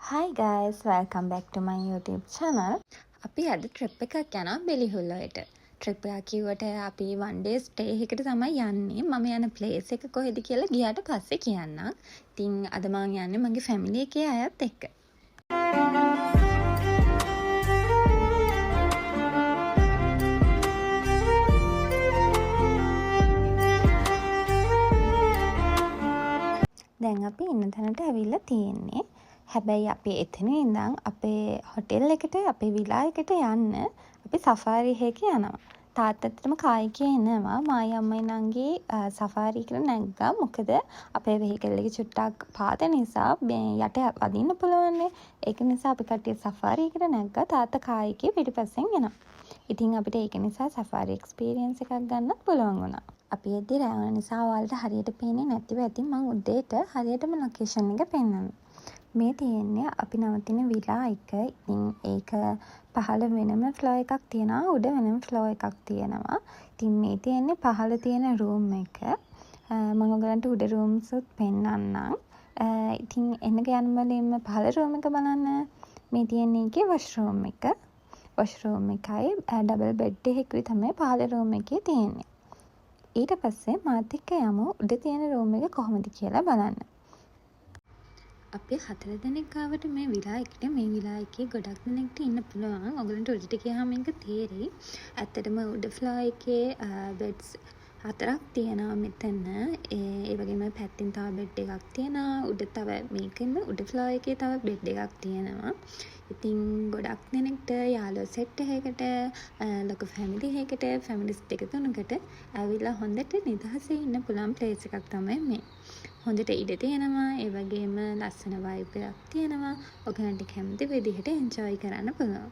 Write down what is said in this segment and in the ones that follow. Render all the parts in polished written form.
Hi guys, welcome back to my YouTube channel. අපි අද trip එකක් යනවා බෙලිහුල්ලට. ට්‍රිප් එක කිව්වට අපි one day stay එකකට තමයි යන්නේ. මම යන place එක කොහෙද කියලා ගියාට පස්සේ කියන්නම්. ඉතින් අද මම යන්නේ මගේ family එකේ අයත් එක්ක. දැන් අපි ඉන්න තැනට ඇවිල්ලා තියෙන්නේ. හැබැයි අපි එතන ඉඳන් අපේ හොටෙල් එකට අපේ විලා එකට යන්න අපි සෆාරි එකේ යනවා. තාත්තටම කායිකේ එනවා. මායි අම්මයි නංගි සෆාරි එකට නැග්ගා. මොකද අපේ වෙහිකල් එක චුට්ටක් පාත නිසා යට වදින්න පුළුවන්නේ. ඒක නිසා අපි කට්ටිය සෆාරි එකට නැග්ගා. තාත්තා කායිකේ පිටිපස්සෙන් එනවා. ඉතින් අපිට ඒක නිසා සෆාරි එක්ස්පීරියන්ස් එකක් ගන්නත් පුළුවන් වුණා. අපි එද්දි රැ වුණ නිසා ඔයාලට හරියට පේන්නේ නැතිව ඇති. මම උදේට හරියටම ලොකේෂන් එක පෙන්නනවා. මේ තියෙන්නේ අපි නවතින විලා එක. ඉතින් ඒක පහළ වෙනම ෆ්ලෝ එකක් තියෙනවා, උඩ වෙනම ෆ්ලෝ එකක් තියෙනවා. ඉතින් මේ තියෙන්නේ පහළ තියෙන රූම් එක. මම ඔයගලන්ට උඩ රූම්ස් උත් පෙන්නන්නම්. ඉතින් එන්න ගියන් වලින්ම පහළ රූම් එක බලන්න. මේ තියෙන්නේ ඒකේ වොෂ්රූම් එක. වොෂ්රූම් එකයි ඩබල් බෙඩ් එකකුයි තමයි පහළ රූම් එකේ තියෙන්නේ. ඊට පස්සේ මාත් එක්ක යමු උඩ තියෙන රූම් එක කොහොමද කියලා බලන්න. අපි 4 දෙනෙක් ආවට මේ විලා එකට මේ විලා එකේ ගොඩක් දෙනෙක්ට ඉන්න පුළුවන්. ඔයගලන්ට උඩට ගියාම මේක තේරෙයි. ඇත්තටම උඩ ෆ්ලෝ එකේ බෙඩ්ස් 4ක් තියෙනවා මෙතන. ඒ වගේම පැත්තෙන් තව බෙඩ් එකක් තියෙනවා. උඩ තව මේකෙම උඩ ෆ්ලෝ එකේ තව බෙඩ් එකක් තියෙනවා. ඉතින් ගොඩක් දෙනෙක්ට යාළුවෝ සෙට් එකකට ලොකු ෆැමිලි එකකට ෆැමිලිස් දෙක තුනකට ඇවිල්ලා හොඳට නිදහසේ ඉන්න පුළුවන් ප්ලේස් එකක් තමයි මේ. හොඳට ඉඩ තියෙනවා. ඒ වගේම ලස්සන වයිබ් එකක් තියෙනවා. ඔයගලන්ට කැමති විදිහට එන්ජොයි කරන්න පුළුවන්.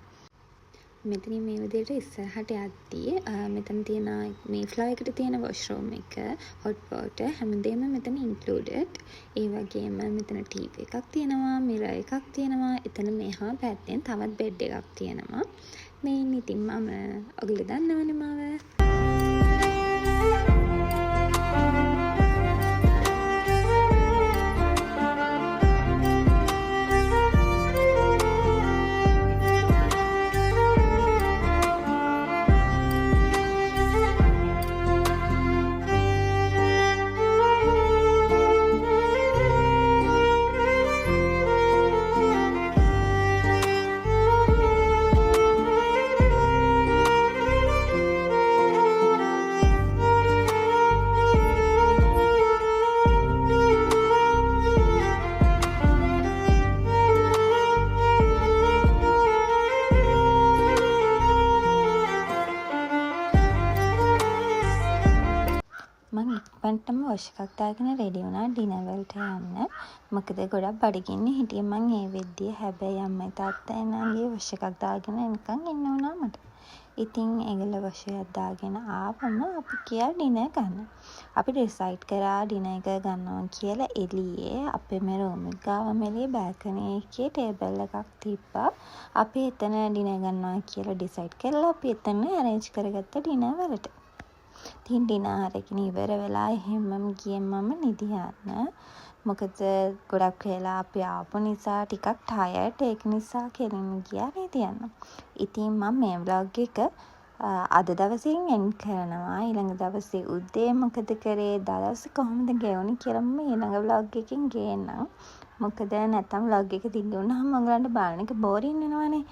මෙතනින් මේ විදිහට ඉස්සරහට යද්දී මෙතන තියෙන මේ ෆ්ලෝ එකට තියෙන වොෂ්රූම් එක, හොට් වෝටර් හැමදේම මෙතන ඉන්ක්ලූඩඩ්. ඒ වගේම මෙතන ටීවී එකක් තියෙනවා, මිරර් එකක් තියෙනවා. එතන මෙහා පැත්තෙන් තවත් බෙඩ් එකක් තියෙනවා. මේ ඉතින් මම ඔයගොල්ලෝ දන්නවනේ මාව. මම ඉක්මනටම වොෂ් එකක් දාගෙන රෙඩි වුණා ඩිනර් වලට යන්න. මොකද ගොඩක් බඩගින්න හිටියේ මං ඒ වෙද්දිය. හැබැයි අම්මයි තාත්තයි නංගි වොෂ් එකක් දාගෙන නිකන් ඉන්න උනා මට. ඉතින් ඒගොල්ලෝ වොෂ් එකක් දාගෙන ආවම අපි ගියා ඩිනර් ගන්න. අපි ඩිසයිඩ් කරා ඩිනර් එක ගන්නවා කියලා එළියේ අපේ මේ රූම් එක ගාවම එළියේ බල්කනි එකේ ටේබල් එකක් තිබ්බා. අපි එතන ඩිනර් ගන්නවා කියලා ඩිසයිඩ් කරලා අපි එතන arrange කරගත්ත ඩිනර් වලට. ඉතින් ඩිනර් එකකින් ඉවර වෙලා එහෙමම ගියේ මම නිදි යන්න. මොකද ගොඩක් වෙලා අපි ආපු නිසා ටිකක් ටයර්ඩ්. ඒක නිසා කෙලින්ම ගියා නිදි යන්න. ඉතින් මම මේ vlog එක අද දවසින් එන්ඩ් කරනවා. ඊළඟ දවසේ උදේ මොකද කරේ, දවස් කොහොමද ගෙවුනේ කියලා මම ඊළඟ vlog එකකින් ගේන්නම්. මොකද නැත්තම් vlog එක දිග වුණාම ඔයගලන්ට බලන එක බෝරින් වෙනවනේ.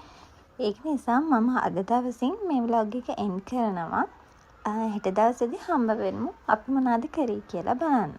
ඒක නිසා මම අද දවසින් මේ vlog එක එන්ඩ් කරනවා. හෙට දවසේදී හම්බ වෙමු. අපි මොනවද කරේ කියලා බලන්න.